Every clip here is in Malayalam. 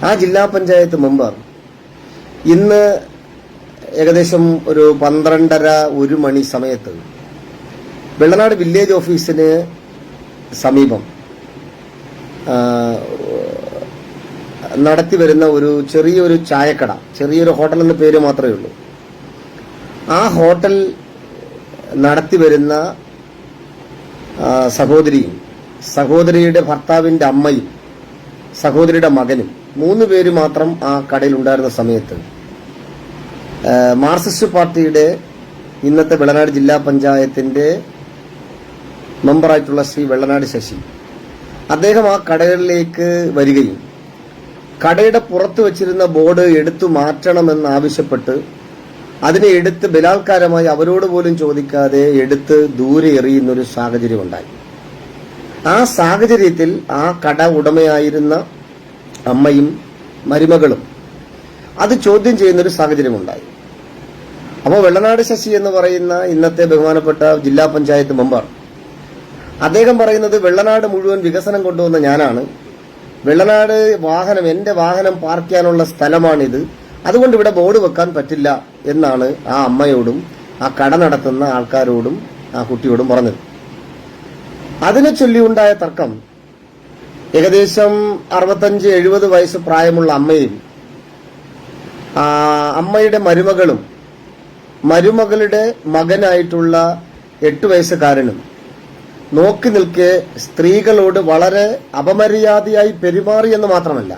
ആ ജില്ലാ പഞ്ചായത്ത് മെമ്പർ ഇന്ന് ഏകദേശം ഒരു 12:30-1 മണി സമയത്ത് വെള്ളനാട് വില്ലേജ് ഓഫീസിന് സമീപം നടത്തി വരുന്ന ഒരു ചെറിയൊരു ചായക്കട, ചെറിയൊരു ഹോട്ടൽ എന്ന പേര് മാത്രമേ ഉള്ളൂ. ആ ഹോട്ടൽ നടത്തി വരുന്ന സഹോദരിയും സഹോദരിയുടെ ഭർത്താവിന്റെ അമ്മയും സഹോദരിയുടെ മകനും 3 പേര് മാത്രം ആ കടയിൽ ഉണ്ടായിരുന്ന സമയത്ത് മാർക്സിസ്റ്റ് പാർട്ടിയുടെ ഇന്നത്തെ വെള്ളനാട് ജില്ലാ പഞ്ചായത്തിന്റെ മെമ്പറായിട്ടുള്ള ശ്രീ വെള്ളനാട് ശശി അദ്ദേഹം ആ കടകളിലേക്ക് വരികയും കടയുടെ പുറത്ത് വെച്ചിരുന്ന ബോർഡ് എടുത്തു മാറ്റണമെന്നാവശ്യപ്പെട്ട് അതിനെ എടുത്ത് ബലാത്കാരമായി അവരോട് പോലും ചോദിക്കാതെ എടുത്ത് ദൂരെ എറിയുന്നൊരു സാഹചര്യം ഉണ്ടായി. ആ സാഹചര്യത്തിൽ ആ കട ഉടമയായിരുന്ന അമ്മയും മരുമകളും അത് ചോദ്യം ചെയ്യുന്നൊരു സാഹചര്യമുണ്ടായി. അപ്പോൾ വെള്ളനാട് ശശി എന്ന് പറയുന്ന ഇന്നത്തെ ബഹുമാനപ്പെട്ട ജില്ലാ പഞ്ചായത്ത് മെമ്പർ അദ്ദേഹം പറയുന്നത് വെള്ളനാട് മുഴുവൻ വികസനം കൊണ്ടുവന്ന ഞാനാണ്, വെള്ളനാട് എന്റെ വാഹനം പാർക്ക് ചെയ്യാനുള്ള സ്ഥലമാണിത്, അതുകൊണ്ട് ഇവിടെ ബോർഡ് വെക്കാൻ പറ്റില്ല എന്നാണ് ആ അമ്മയോടും ആ കട നടത്തുന്ന ആൾക്കാരോടും ആ കുട്ടിയോടും പറഞ്ഞത്. അതിനെ ചൊല്ലിയുണ്ടായ തർക്കം ഏകദേശം 65-70 വയസ്സ് പ്രായമുള്ള അമ്മയും അമ്മയുടെ മരുമകളും മരുമകളുടെ മകനായിട്ടുള്ള 8 വയസ്സുകാരനും നോക്കി നിൽക്കെ സ്ത്രീകളോട് വളരെ അപമര്യാദയായി പെരുമാറിയെന്ന് മാത്രമല്ല,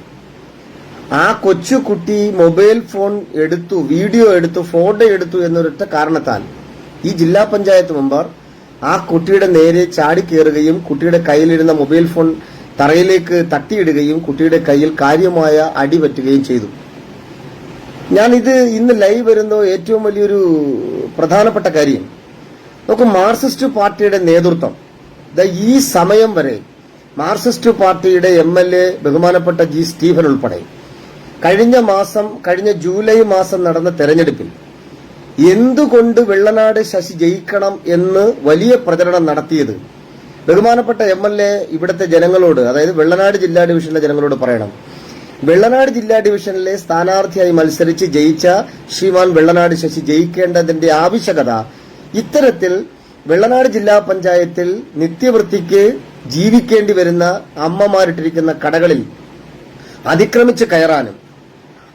ആ കൊച്ചുകുട്ടി മൊബൈൽ ഫോൺ എടുത്തു, വീഡിയോ എടുത്തു, ഫോട്ടോ എടുത്തു എന്നൊരൊറ്റ കാരണത്താൽ ഈ ജില്ലാ പഞ്ചായത്ത് മെമ്പർ ആ കുട്ടിയുടെ നേരെ ചാടിക്കേറുകയും കുട്ടിയുടെ കയ്യിലിരുന്ന മൊബൈൽ ഫോൺ തറയിലേക്ക് തട്ടിയിടുകയും കുട്ടിയുടെ കയ്യിൽ കാര്യമായ അടി പറ്റുകയും ചെയ്തു. ഞാനിത് ഇന്ന് ലൈവ് വരുന്ന ഏറ്റവും വലിയൊരു പ്രധാനപ്പെട്ട കാര്യം നോക്കൂ, മാർക്സിസ്റ്റ് പാർട്ടിയുടെ നേതൃത്വം ഈ സമയം വരെ മാർക്സിസ്റ്റ് പാർട്ടിയുടെ MLA ബഹുമാനപ്പെട്ട G. സ്റ്റീഫൻ ഉൾപ്പെടെ കഴിഞ്ഞ ജൂലൈ മാസം നടന്ന തെരഞ്ഞെടുപ്പിൽ എന്തുകൊണ്ട് വെള്ളനാട് ശശി ജയിക്കണം എന്ന് വലിയ പ്രചരണം നടത്തിയത് ബഹുമാനപ്പെട്ട MLA ഇവിടുത്തെ ജനങ്ങളോട്, അതായത് വെള്ളനാട് ജില്ലാ ഡിവിഷനിലെ ജനങ്ങളോട് പറയണം. വെള്ളനാട് ജില്ലാ ഡിവിഷനിലെ സ്ഥാനാർത്ഥിയായി മത്സരിച്ച് ജയിച്ച ശ്രീമാൻ വെള്ളനാട് ശശി ജയിക്കേണ്ടതിന്റെ ആവശ്യകത ഇത്തരത്തിൽ വെള്ളനാട് ജില്ലാ പഞ്ചായത്തിൽ നിത്യവൃത്തിക്ക് ജീവിക്കേണ്ടി വരുന്ന അമ്മമാരിട്ടിരിക്കുന്ന കടകളിൽ അതിക്രമിച്ച് കയറാനും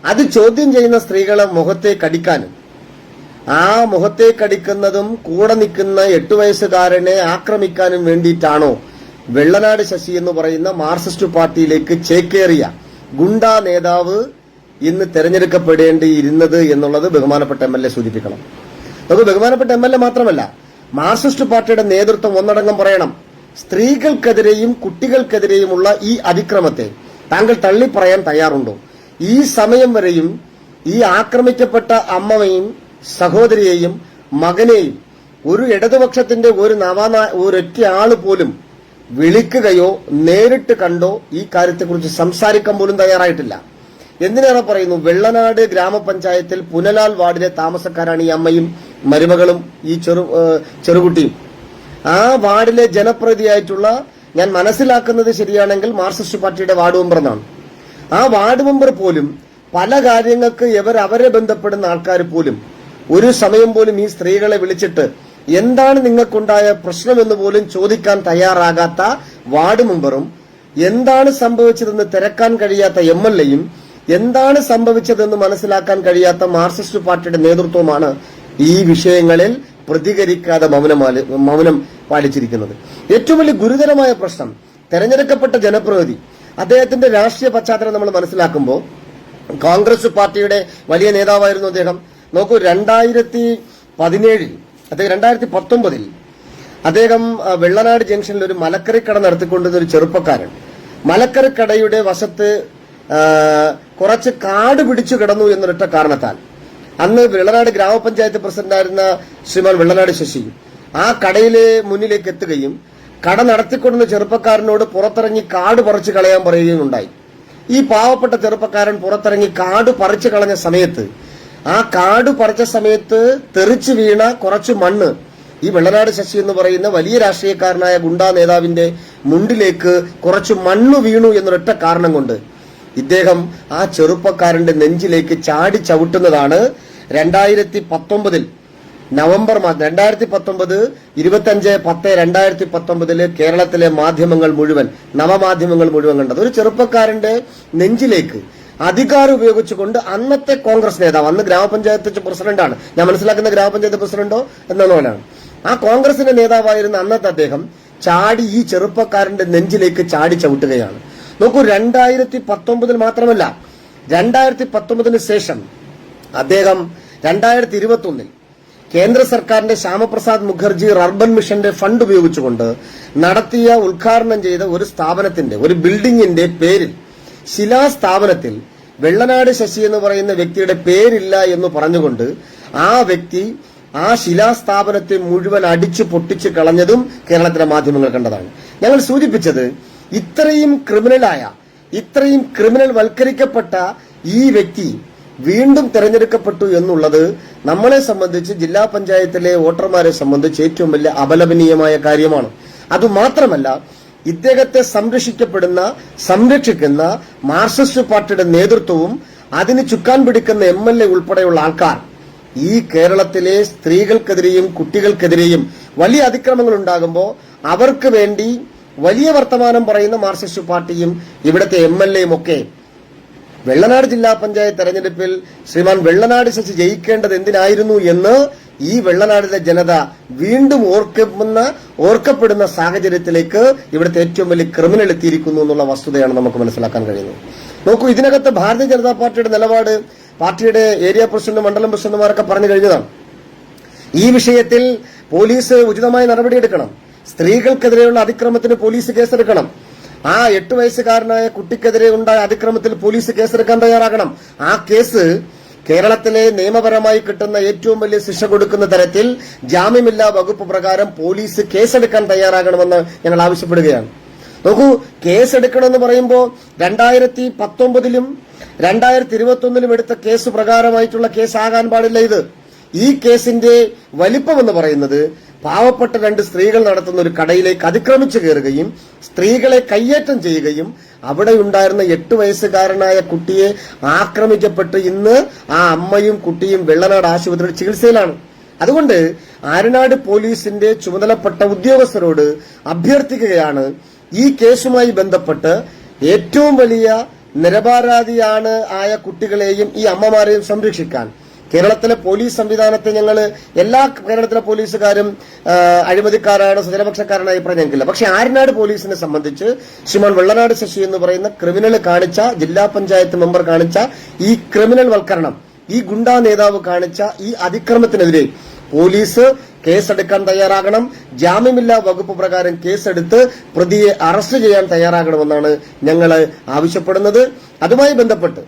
അത് ചോദ്യം ചെയ്യുന്ന സ്ത്രീകളെ മുഖത്തെ കടിക്കാനും ആ മുഖത്തെ കടിക്കുന്നതും കൂടെ നിൽക്കുന്ന 8 വയസ്സുകാരനെ ആക്രമിക്കാനും വേണ്ടിയിട്ടാണോ വെള്ളനാട് ശശി എന്ന് പറയുന്ന മാർക്സിസ്റ്റ് പാർട്ടിയിലേക്ക് ചേക്കേറിയ ഗുണ്ടാ നേതാവ് ഇന്ന് തെരഞ്ഞെടുക്കപ്പെടേണ്ടിയിരുന്നത് എന്നുള്ളത് ബഹുമാനപ്പെട്ട MLA സൂചിപ്പിക്കണം. നമുക്ക് ബഹുമാനപ്പെട്ട MLA മാത്രമല്ല, മാർക്സിസ്റ്റ് പാർട്ടിയുടെ നേതൃത്വം ഒന്നടങ്കം പറയണം. സ്ത്രീകൾക്കെതിരെയും കുട്ടികൾക്കെതിരെയുമുള്ള ഈ അതിക്രമത്തെ താങ്കൾ തള്ളിപ്പറയാൻ തയ്യാറുണ്ടോ? ഈ സമയം വരെയും ഈ ആക്രമിക്കപ്പെട്ട അമ്മയെയും സഹോദരിയെയും മകനെയും ഒരു ഇടതുപക്ഷത്തിന്റെ ഒരൊറ്റ ആള് പോലും വിളിക്കുകയോ നേരിട്ട് കണ്ടോ ഈ കാര്യത്തെക്കുറിച്ച് സംസാരിക്കാൻ പോലും തയ്യാറായിട്ടില്ല. എന്തിനേറെ പറയുന്നു, വെള്ളനാട് ഗ്രാമപഞ്ചായത്തിൽ പുനലാൽ വാർഡിലെ താമസക്കാരാണ് ഈ അമ്മയും മരുമകളും ഈ ചെറുകുട്ടിയും. ആ വാർഡിലെ ജനപ്രതിനിധിയായിട്ടുള്ള, ഞാൻ മനസ്സിലാക്കുന്നത് ശരിയാണെങ്കിൽ, മാർക്സിസ്റ്റ് പാർട്ടിയുടെ വാർഡ് മെമ്പർ എന്നാണ്. ആ വാർഡ് മെമ്പർ പോലും പല കാര്യങ്ങൾക്ക് അവരെ ബന്ധപ്പെടുന്ന ആൾക്കാർ പോലും ഒരു സമയം പോലും ഈ സ്ത്രീകളെ വിളിച്ചിട്ട് എന്താണ് നിങ്ങൾക്കുണ്ടായ പ്രശ്നമെന്ന് പോലും ചോദിക്കാൻ തയ്യാറാകാത്ത വാർഡ് മെമ്പറും, എന്താണ് സംഭവിച്ചതെന്ന് തിരക്കാൻ കഴിയാത്ത MLAയും, എന്താണ് സംഭവിച്ചതെന്ന് മനസ്സിലാക്കാൻ കഴിയാത്ത മാർക്സിസ്റ്റ് പാർട്ടിയുടെ നേതൃത്വമാണ് ഈ വിഷയങ്ങളിൽ പ്രതികരിക്കാതെ മൗനം പാലിച്ചിരിക്കുന്നത്. ഏറ്റവും വലിയ ഗുരുതരമായ പ്രശ്നം, തെരഞ്ഞെടുക്കപ്പെട്ട ജനപ്രതിനിധി, അദ്ദേഹത്തിന്റെ രാഷ്ട്രീയ പശ്ചാത്തലം നമ്മൾ മനസ്സിലാക്കുമ്പോൾ കോൺഗ്രസ് പാർട്ടിയുടെ വലിയ നേതാവായിരുന്നു അദ്ദേഹം. നോക്കൂ, 2019 അദ്ദേഹം വെള്ളനാട് ജംഗ്ഷനിൽ ഒരു മലക്കറിക്കട നടത്തിക്കൊണ്ടിരുന്ന ഒരു ചെറുപ്പക്കാരൻ മലക്കറിക്കടയുടെ വശത്ത് കുറച്ച് കാട് പിടിച്ചു കിടന്നു എന്നൊരൊറ്റ കാരണത്താൽ അന്ന് വെള്ളനാട് ഗ്രാമപഞ്ചായത്ത് പ്രസിഡന്റായിരുന്ന ശ്രീമാൻ വെള്ളനാട് ശശി ആ കടയിലെ മുന്നിലേക്ക് എത്തുകയും കട നടത്തിക്കൊണ്ടുന്ന ചെറുപ്പക്കാരനോട് പുറത്തിറങ്ങി കാട് പറിച്ചു കളയാൻ പറയുകയും ഉണ്ടായി. ഈ പാവപ്പെട്ട ചെറുപ്പക്കാരൻ പുറത്തിറങ്ങി കാട് പറിച്ചു കളഞ്ഞ സമയത്ത് ആ കാട് പറിച്ച സമയത്ത് തെറിച്ചു വീണ കുറച്ച് മണ്ണ് ഈ വെള്ളനാട് ശശി എന്ന് പറയുന്ന വലിയ രാഷ്ട്രീയക്കാരനായ ഗുണ്ടാ നേതാവിന്റെ മുണ്ടിലേക്ക് കുറച്ച് മണ്ണ് വീണു എന്നൊരൊറ്റ കാരണം കൊണ്ട് ഇദ്ദേഹം ആ ചെറുപ്പക്കാരന്റെ നെഞ്ചിലേക്ക് ചാടി ചവിട്ടുന്നതാണ് 2019 നവംബർ മാസം 25/10/2019 കേരളത്തിലെ മാധ്യമങ്ങൾ മുഴുവൻ നവമാധ്യമങ്ങൾ മുഴുവൻ കണ്ടത് ഒരു ചെറുപ്പക്കാരന്റെ നെഞ്ചിലേക്ക് അധികാരം ഉപയോഗിച്ചുകൊണ്ട് അന്നത്തെ കോൺഗ്രസ് നേതാവ്, അന്ന് ഗ്രാമപഞ്ചായത്ത് പ്രസിഡന്റാണ്, ഞാൻ മനസ്സിലാക്കുന്ന ഗ്രാമപഞ്ചായത്ത് പ്രസിഡന്റോ എന്ന പോലെയാണ്, ആ കോൺഗ്രസിന്റെ നേതാവായിരുന്ന അന്നത്തെ അദ്ദേഹം ചാടി ഈ ചെറുപ്പക്കാരന്റെ നെഞ്ചിലേക്ക് ചാടി ചവിട്ടുകയാണ്. നോക്കൂ, 2019 മാത്രമല്ല, 2019 ശേഷം അദ്ദേഹം 2021 കേന്ദ്ര സർക്കാരിന്റെ ശ്യാമപ്രസാദ് മുഖർജി അർബൻ മിഷന്റെ ഫണ്ട് ഉപയോഗിച്ചുകൊണ്ട് നടത്തിയ ഉദ്ഘാടനം ചെയ്ത ഒരു സ്ഥാപനത്തിന്റെ, ഒരു ബിൽഡിംഗിന്റെ പേരിൽ, ശിലാസ്ഥാപനത്തിൽ വെള്ളനാട് ശശി എന്ന് പറയുന്ന വ്യക്തിയുടെ പേരില്ല എന്ന് പറഞ്ഞുകൊണ്ട് ആ വ്യക്തി ആ ശിലാസ്ഥാപനത്തെ മുഴുവൻ അടിച്ചു പൊട്ടിച്ച് കളഞ്ഞതും കേരളത്തിലെ മാധ്യമങ്ങൾ കണ്ടതാണ്. ഞങ്ങൾ സൂചിപ്പിച്ചത്, ഇത്രയും ക്രിമിനൽ വൽക്കരിക്കപ്പെട്ട ഈ വ്യക്തി വീണ്ടും തെരഞ്ഞെടുക്കപ്പെട്ടു എന്നുള്ളത് നമ്മളെ സംബന്ധിച്ച്, ജില്ലാ പഞ്ചായത്തിലെ വോട്ടർമാരെ സംബന്ധിച്ച് ഏറ്റവും വലിയ അപലപനീയമായ കാര്യമാണ്. അതുമാത്രമല്ല, ഇദ്ദേഹത്തെ സംരക്ഷിക്കുന്ന മാർക്സിസ്റ്റ് പാർട്ടിയുടെ നേതൃത്വവും അതിന് ചുക്കാൻ പിടിക്കുന്ന MLA ഉൾപ്പെടെയുള്ള ആൾക്കാർ ഈ കേരളത്തിലെ സ്ത്രീകൾക്കെതിരെയും കുട്ടികൾക്കെതിരെയും വലിയ അതിക്രമങ്ങൾ ഉണ്ടാകുമ്പോൾ അവർക്ക് വേണ്ടി വലിയ വർത്തമാനം പറയുന്ന മാർക്സിസ്റ്റ് പാർട്ടിയും ഇവിടുത്തെ MLAയും ഒക്കെ വെള്ളനാട് ജില്ലാ പഞ്ചായത്ത് തെരഞ്ഞെടുപ്പിൽ ശ്രീമാൻ വെള്ളനാട് ശശി ജയിക്കേണ്ടത് എന്തിനായിരുന്നു എന്ന് ഈ വെള്ളനാടിലെ ജനത വീണ്ടും ഓർക്കപ്പെടുന്ന സാഹചര്യത്തിലേക്ക് ഇവിടുത്തെ ഏറ്റവും വലിയ ക്രിമിനൽ എത്തിയിരിക്കുന്നു എന്നുള്ള വസ്തുതയാണ് നമുക്ക് മനസ്സിലാക്കാൻ കഴിയുന്നത്. നോക്കൂ, ഇതിനകത്ത് ഭാരതീയ ജനതാ പാർട്ടിയുടെ നിലപാട് പാർട്ടിയുടെ ഏരിയ പ്രസിഡന്റ്, മണ്ഡലം പ്രസിഡന്റുമാരൊക്കെ പറഞ്ഞു കഴിഞ്ഞതാണ്. ഈ വിഷയത്തിൽ പോലീസ് ഉചിതമായ നടപടിയെടുക്കണം. സ്ത്രീകൾക്കെതിരെയുള്ള അതിക്രമത്തിന് പോലീസ് കേസെടുക്കണം. ആ 8 വയസ്സുകാരനായ കുട്ടിക്കെതിരെ ഉണ്ടായ അതിക്രമത്തിൽ പോലീസ് കേസെടുക്കാൻ തയ്യാറാകണം. ആ കേസ് കേരളത്തിലെ നിയമപരമായി കിട്ടുന്ന ഏറ്റവും വലിയ ശിക്ഷ കൊടുക്കുന്ന തരത്തിൽ ജാമ്യമില്ലാ വകുപ്പ് പ്രകാരം പോലീസ് കേസെടുക്കാൻ തയ്യാറാകണമെന്ന് ഞങ്ങൾ ആവശ്യപ്പെടുകയാണ്. നോക്കൂ, കേസെടുക്കണമെന്ന് പറയുമ്പോൾ 2019 2021 എടുത്ത കേസ് പ്രകാരമായിട്ടുള്ള കേസാകാൻ പാടില്ല ഇത്. ഈ കേസിന്റെ വലിപ്പം എന്ന് പറയുന്നത് പാവപ്പെട്ട 2 സ്ത്രീകൾ നടത്തുന്ന ഒരു കടയിലേക്ക് അതിക്രമിച്ചു കയറുകയും സ്ത്രീകളെ കയ്യേറ്റം ചെയ്യുകയും അവിടെ ഉണ്ടായിരുന്ന 8 വയസ്സുകാരനായ കുട്ടിയെ ആക്രമിക്കപ്പെട്ട് ഇന്ന് ആ അമ്മയും കുട്ടിയും വെള്ളനാട് ആശുപത്രിയിൽ ചികിത്സയിലാണ്. അതുകൊണ്ട് ആര്യനാട് പോലീസിന്റെ ചുമതലപ്പെട്ട ഉദ്യോഗസ്ഥരോട് അഭ്യർത്ഥിക്കുകയാണ്, ഈ കേസുമായി ബന്ധപ്പെട്ട് ഏറ്റവും വലിയ നിരപരാധിയാണ് ആയ കുട്ടികളെയും ഈ അമ്മമാരെയും സംരക്ഷിക്കാൻ കേരളത്തിലെ പോലീസ് സംവിധാനത്തെ കേരളത്തിലെ പോലീസുകാരും അഴിമതിക്കാരാണ്, സ്വജനപക്ഷക്കാരാണ് അഭിപ്രായം ഞങ്ങൾക്കില്ല. പക്ഷെ ആര്യനാട് പോലീസിനെ സംബന്ധിച്ച് ശ്രീമാൻ വെള്ളനാട് ശശി എന്ന് പറയുന്ന ക്രിമിനൽ കാണിച്ച, ജില്ലാ പഞ്ചായത്ത് മെമ്പർ കാണിച്ച ഈ ക്രിമിനൽ വൽക്കരണം, ഈ ഗുണ്ടാ നേതാവ് കാണിച്ച ഈ അതിക്രമത്തിനെതിരെ പോലീസ് കേസെടുക്കാൻ തയ്യാറാകണം. ജാമ്യമില്ലാ വകുപ്പ് പ്രകാരം കേസെടുത്ത് പ്രതിയെ അറസ്റ്റ് ചെയ്യാൻ തയ്യാറാകണമെന്നാണ് ഞങ്ങൾ ആവശ്യപ്പെടുന്നത്. അതുമായി ബന്ധപ്പെട്ട്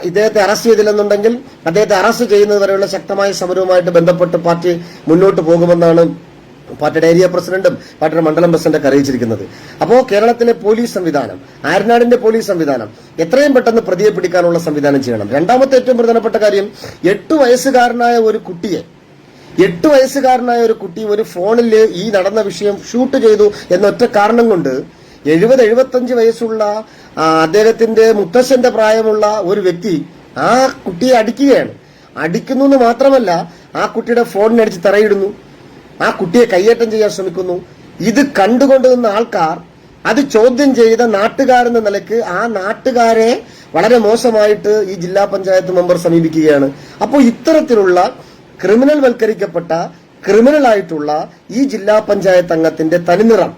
ഇദ്ദേഹത്തെ അറസ്റ്റ് ചെയ്തില്ലെന്നുണ്ടെങ്കിൽ അദ്ദേഹത്തെ അറസ്റ്റ് ചെയ്യുന്നതുവരെയുള്ള ശക്തമായ സമരവുമായിട്ട് ബന്ധപ്പെട്ട് പാർട്ടി മുന്നോട്ട് പോകുമെന്നാണ് പാർട്ടിയുടെ ഏരിയ പ്രസിഡന്റും പാർട്ടിയുടെ മണ്ഡലം പ്രസിഡന്റൊക്കെ അറിയിച്ചിരിക്കുന്നത്. അപ്പോൾ കേരളത്തിലെ പോലീസ് സംവിധാനം, ആര്യനാടിന്റെ പോലീസ് സംവിധാനം എത്രയും പെട്ടെന്ന് പ്രതിയെ പിടിക്കാനുള്ള സംവിധാനം ചെയ്യണം. രണ്ടാമത്തെ ഏറ്റവും പ്രധാനപ്പെട്ട കാര്യം, 8 വയസ്സുകാരനായ ഒരു കുട്ടി ഒരു ഫോണിൽ ഈ നടന്ന വിഷയം ഷൂട്ട് ചെയ്തു എന്നൊറ്റ കാരണം കൊണ്ട് 70-75 വയസ്സുള്ള അദ്ദേഹത്തിന്റെ മുത്തശ്ശന്റെ പ്രായമുള്ള ഒരു വ്യക്തി ആ കുട്ടിയെ അടിക്കുന്നു എന്ന് മാത്രമല്ല, ആ കുട്ടിയുടെ ഫോണിനടിച്ച് തറയിടുന്നു, ആ കുട്ടിയെ കയ്യേറ്റം ചെയ്യാൻ ശ്രമിക്കുന്നു. ഇത് കണ്ടുകൊണ്ട് നിന്ന ആൾക്കാർ അത് ചോദ്യം ചെയ്ത നാട്ടുകാരെന്ന നിലയ്ക്ക് ആ നാട്ടുകാരെ വളരെ മോശമായിട്ട് ഈ ജില്ലാ പഞ്ചായത്ത് മെമ്പർ സമീപിക്കുകയാണ്. അപ്പോൾ ഇത്തരത്തിലുള്ള ക്രിമിനൽ വൽക്കരിക്കപ്പെട്ട ക്രിമിനലായിട്ടുള്ള ഈ ജില്ലാ പഞ്ചായത്ത് അംഗത്തിന്റെ തനിനിറം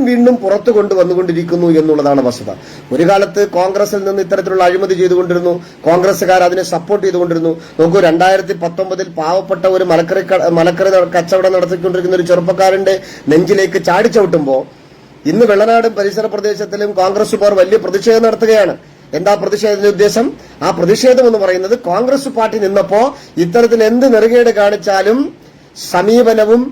വീണ്ടും പുറത്തു കൊണ്ടുവന്നുകൊണ്ടിരിക്കുന്നു എന്നുള്ളതാണ് വസ്തുത. ഒരു കാലത്ത് കോൺഗ്രസിൽ നിന്ന് ഇത്തരത്തിലുള്ള അഴിമതി ചെയ്തുകൊണ്ടിരുന്നു, കോൺഗ്രസുകാർ അതിനെ സപ്പോർട്ട് ചെയ്തുകൊണ്ടിരുന്നു. നോക്കൂ, 2019 പാവപ്പെട്ട ഒരു മലക്കറി കച്ചവടം നടത്തിക്കൊണ്ടിരിക്കുന്ന ഒരു ചെറുപ്പക്കാരന്റെ നെഞ്ചിലേക്ക് ചാടിച്ചവിട്ടുമ്പോൾ ഇന്ന് വെള്ളനാടും പരിസര പ്രദേശത്തിലും കോൺഗ്രസുകാർ വലിയ പ്രതിഷേധം നടത്തുകയാണ്. എന്താ പ്രതിഷേധത്തിന്റെ ഉദ്ദേശം? ആ പ്രതിഷേധം എന്ന് പറയുന്നത് കോൺഗ്രസ് പാർട്ടി നിന്നപ്പോ ഇത്തരത്തിൽ എന്ത് നെറുകേട് കാണിച്ചാലും സമീപനവും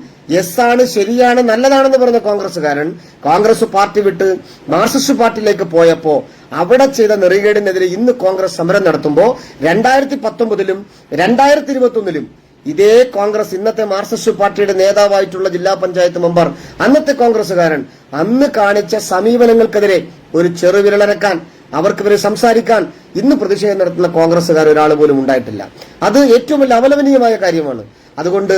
ആണ്, ശരിയാണ്, നല്ലതാണെന്ന് പറഞ്ഞ കോൺഗ്രസുകാരൻ കോൺഗ്രസ് പാർട്ടി വിട്ട് മാർക്സിസ്റ്റ് പാർട്ടിയിലേക്ക് പോയപ്പോ അവിടെ ചെയ്ത നെറുകേടിനെതിരെ ഇന്ന് കോൺഗ്രസ് സമരം നടത്തുമ്പോൾ 2019 2021 ഇതേ കോൺഗ്രസ് ഇന്നത്തെ മാർക്സിസ്റ്റ് പാർട്ടിയുടെ നേതാവായിട്ടുള്ള ജില്ലാ പഞ്ചായത്ത് മെമ്പർ അന്നത്തെ കോൺഗ്രസുകാരൻ അന്ന് കാണിച്ച സമീപനങ്ങൾക്കെതിരെ ഒരു ചെറുവിരലനക്കാൻ അവർക്കിവരെ സംസാരിക്കാൻ ഇന്ന് പ്രതിഷേധം നടത്തുന്ന കോൺഗ്രസ്സുകാർ ഒരാൾ പോലും ഉണ്ടായിട്ടില്ല. അത് ഏറ്റവും വലിയ അപലപനീയമായ കാര്യമാണ്. അതുകൊണ്ട്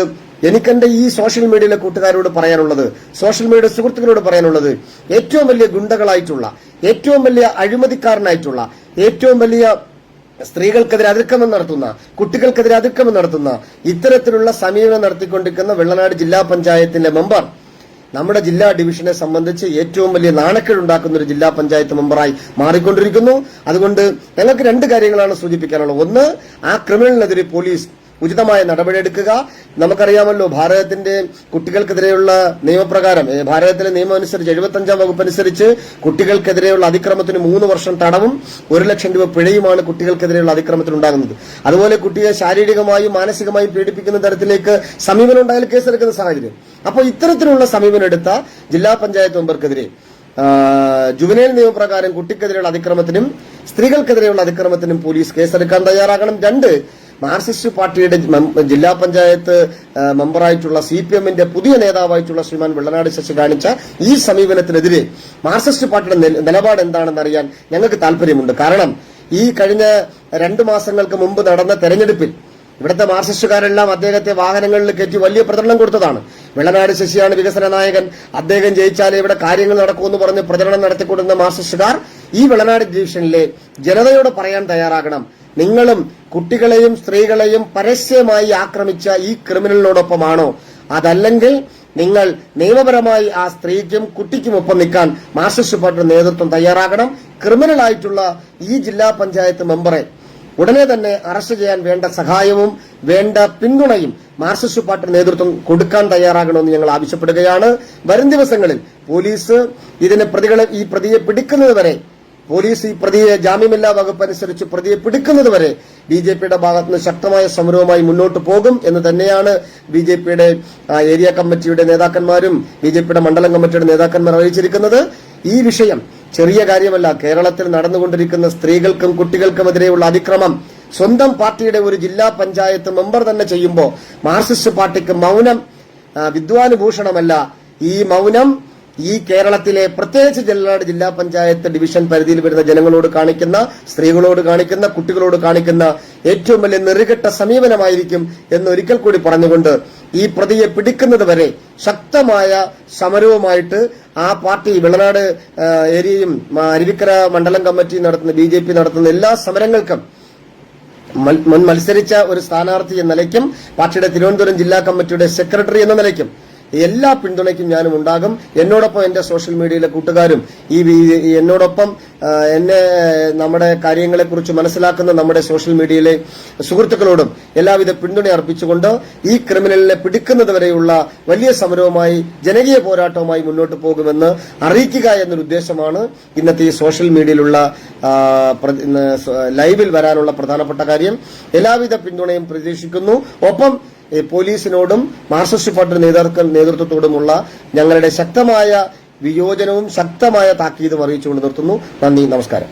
എനിക്കെന്റെ ഈ സോഷ്യൽ മീഡിയയിലെ കൂട്ടുകാരോട് പറയാനുള്ളത്, സോഷ്യൽ മീഡിയ സുഹൃത്തുക്കളോട് പറയാനുള്ളത്, ഏറ്റവും വലിയ ഗുണ്ടകളായിട്ടുള്ള, ഏറ്റവും വലിയ അഴിമതിക്കാരനായിട്ടുള്ള, ഏറ്റവും വലിയ സ്ത്രീകൾക്കെതിരെ അതിക്രമം നടത്തുന്ന, കുട്ടികൾക്കെതിരെ അതിക്രമം നടത്തുന്ന ഇത്തരത്തിലുള്ള സമീപനം നടത്തിക്കൊണ്ടിരിക്കുന്ന വെള്ളനാട് ജില്ലാ പഞ്ചായത്തിന്റെ മെമ്പർ നമ്മുടെ ജില്ലാ ഡിവിഷനെ സംബന്ധിച്ച് ഏറ്റവും വലിയ നാണക്കേടുണ്ടാക്കുന്ന ഒരു ജില്ലാ പഞ്ചായത്ത് മെമ്പറായി മാറിക്കൊണ്ടിരിക്കുന്നു. അതുകൊണ്ട് ഞങ്ങൾക്ക് രണ്ട് കാര്യങ്ങളാണ് സൂചിപ്പിക്കാനുള്ളത്. ഒന്ന്, ആ ക്രിമിനലിനെതിരെ പോലീസ് ഉചിതമായ നടപടിയെടുക്കുക. നമുക്കറിയാമല്ലോ, ഭാരതത്തിന്റെ കുട്ടികൾക്കെതിരെയുള്ള നിയമപ്രകാരം, ഭാരതത്തിലെ നിയമം അനുസരിച്ച് 75-ാം വകുപ്പ് അനുസരിച്ച് കുട്ടികൾക്കെതിരെയുള്ള അതിക്രമത്തിന് 3 വർഷം തടവും 1 ലക്ഷം രൂപ പിഴയുമാണ് കുട്ടികൾക്കെതിരെയുള്ള അതിക്രമത്തിന് ഉണ്ടാകുന്നത്. അതുപോലെ കുട്ടിയെ ശാരീരികമായും മാനസികമായും പീഡിപ്പിക്കുന്ന തരത്തിലേക്ക് സമീപനം ഉണ്ടായാൽ കേസെടുക്കുന്ന സാഹചര്യം. അപ്പോൾ ഇത്തരത്തിലുള്ള സമീപനം എടുത്ത ജില്ലാ പഞ്ചായത്ത് മെമ്പർക്കെതിരെ ജുവനൈൽ നിയമപ്രകാരം കുട്ടിക്കെതിരെയുള്ള അതിക്രമത്തിനും സ്ത്രീകൾക്കെതിരെയുള്ള അതിക്രമത്തിനും പോലീസ് കേസെടുക്കാൻ തയ്യാറാകണം. 2, മാർക്സിസ്റ്റ് പാർട്ടിയുടെ ജില്ലാ പഞ്ചായത്ത് മെമ്പറായിട്ടുള്ള CPM-ന്റെ പുതിയ നേതാവായിട്ടുള്ള ശ്രീമാൻ വെള്ളനാട് ശശി കാണിച്ച ഈ സമീപനത്തിനെതിരെ മാർക്സിസ്റ്റ് പാർട്ടിയുടെ നിലപാട് എന്താണെന്ന് അറിയാൻ ഞങ്ങൾക്ക് താല്പര്യമുണ്ട്. കാരണം ഈ കഴിഞ്ഞ 2 മാസങ്ങൾക്ക് മുമ്പ് നടന്ന തെരഞ്ഞെടുപ്പിൽ ഇവിടുത്തെ മാർക്സിസ്റ്റുകാരെല്ലാം അദ്ദേഹത്തെ വാഹനങ്ങളിൽ കയറ്റി വലിയ പ്രചരണം കൊടുത്തതാണ്. വെള്ളനാട് ശശിയാണ് വികസന നായകൻ, അദ്ദേഹം ജയിച്ചാലേ ഇവിടെ കാര്യങ്ങൾ നടക്കുമെന്ന് പറഞ്ഞ് പ്രചരണം നടത്തിക്കൊടുന്ന മാർക്സിസ്റ്റുകാർ ഈ വെള്ളനാട് ഡിവിഷനിലെ ജനതയോട് പറയാൻ തയ്യാറാകണം, നിങ്ങളും കുട്ടികളെയും സ്ത്രീകളെയും പരസ്യമായി ആക്രമിച്ച ഈ ക്രിമിനലിനോടൊപ്പമാണോ? അതല്ലെങ്കിൽ നിങ്ങൾ നിയമപരമായി ആ സ്ത്രീക്കും കുട്ടിക്കുമൊപ്പം നിൽക്കാൻ മാർക്സിസ്റ്റ് പാർട്ടിയുടെ നേതൃത്വം തയ്യാറാകണം. ക്രിമിനലായിട്ടുള്ള ഈ ജില്ലാ പഞ്ചായത്ത് മെമ്പറെ ഉടനെ തന്നെ അറസ്റ്റ് ചെയ്യാൻ വേണ്ട സഹായവും വേണ്ട പിന്തുണയും മാർക്സിസ്റ്റ് പാർട്ടി നേതൃത്വം കൊടുക്കാൻ തയ്യാറാകണമെന്ന് ഞങ്ങൾ ആവശ്യപ്പെടുകയാണ്. വരും ദിവസങ്ങളിൽ പോലീസ് ഈ പ്രതിയെ പിടിക്കുന്നതുവരെ, പോലീസ് ഈ പ്രതിയെ ജാമ്യമില്ലാ വകുപ്പ് അനുസരിച്ച് പ്രതിയെ പിടിക്കുന്നതുവരെ BJPയുടെ ഭാഗത്തുനിന്ന് ശക്തമായ സമരവുമായി മുന്നോട്ട് പോകും എന്ന് തന്നെയാണ് BJPയുടെ ഏരിയ കമ്മിറ്റിയുടെ നേതാക്കന്മാരും BJPയുടെ മണ്ഡലം കമ്മിറ്റിയുടെ നേതാക്കന്മാർ അറിയിച്ചിരിക്കുന്നത്. ഈ വിഷയം ചെറിയ കാര്യമല്ല. കേരളത്തിൽ നടന്നുകൊണ്ടിരിക്കുന്ന സ്ത്രീകൾക്കും കുട്ടികൾക്കുമെതിരെയുള്ള അതിക്രമം സ്വന്തം പാർട്ടിയുടെ ഒരു ജില്ലാ പഞ്ചായത്ത് മെമ്പർ തന്നെ ചെയ്യുമ്പോൾ മാർക്സിസ്റ്റ് പാർട്ടിക്ക് മൗനം വിദ്വാനുഭൂഷണമല്ല. ഈ മൗനം ഈ കേരളത്തിലെ പ്രത്യേകിച്ച് വെള്ളനാട് ജില്ലാ പഞ്ചായത്ത് ഡിവിഷൻ പരിധിയിൽ വരുന്ന ജനങ്ങളോട് കാണിക്കുന്ന, സ്ത്രീകളോട് കാണിക്കുന്ന, കുട്ടികളോട് കാണിക്കുന്ന ഏറ്റവും വലിയ നെറുകെട്ട സമീപനമായിരിക്കും എന്ന് ഒരിക്കൽ കൂടി പറഞ്ഞുകൊണ്ട് ഈ പ്രതിയെ പിടിക്കുന്നത് വരെ ശക്തമായ സമരവുമായിട്ട് ആ പാർട്ടി വെള്ളനാട് ഏരിയയും അരുവിക്കര മണ്ഡലം കമ്മിറ്റി നടത്തുന്ന BJP നടത്തുന്ന എല്ലാ സമരങ്ങൾക്കും മുൻ മത്സരിച്ച ഒരു സ്ഥാനാർത്ഥി എന്ന നിലയ്ക്കും പാർട്ടിയുടെ തിരുവനന്തപുരം ജില്ലാ കമ്മിറ്റിയുടെ സെക്രട്ടറി എന്ന നിലയ്ക്കും എല്ലാ പിന്തുണയ്ക്കും ഞാനും ഉണ്ടാകും. എന്നോടൊപ്പം എന്റെ സോഷ്യൽ മീഡിയയിലെ കൂട്ടുകാരും എന്നോടൊപ്പം എന്നെ നമ്മുടെ കാര്യങ്ങളെക്കുറിച്ച് മനസ്സിലാക്കുന്ന നമ്മുടെ സോഷ്യൽ മീഡിയയിലെ സുഹൃത്തുക്കളോടും എല്ലാവിധ പിന്തുണ അർപ്പിച്ചുകൊണ്ട് ഈ ക്രിമിനലിനെ പിടിക്കുന്നതുവരെയുള്ള വലിയ സമരവുമായി, ജനകീയ പോരാട്ടവുമായി മുന്നോട്ട് പോകുമെന്ന് അറിയിക്കുക എന്നൊരു ഉദ്ദേശമാണ് ഇന്നത്തെ ഈ സോഷ്യൽ മീഡിയയിലുള്ള ലൈവിൽ വരാനുള്ള പ്രധാനപ്പെട്ട കാര്യം. എല്ലാവിധ പിന്തുണയും പ്രതീക്ഷിക്കുന്നു. ഒപ്പം പോലീസിനോടും മാർക്സിസ്റ്റ് പാർട്ടി നേതൃത്വത്തോടുമുള്ള ഞങ്ങളുടെ ശക്തമായ വിയോജനവും ശക്തമായ താക്കീതും അറിയിച്ചുകൊണ്ട് നിർത്തുന്നു. നന്ദി, നമസ്കാരം.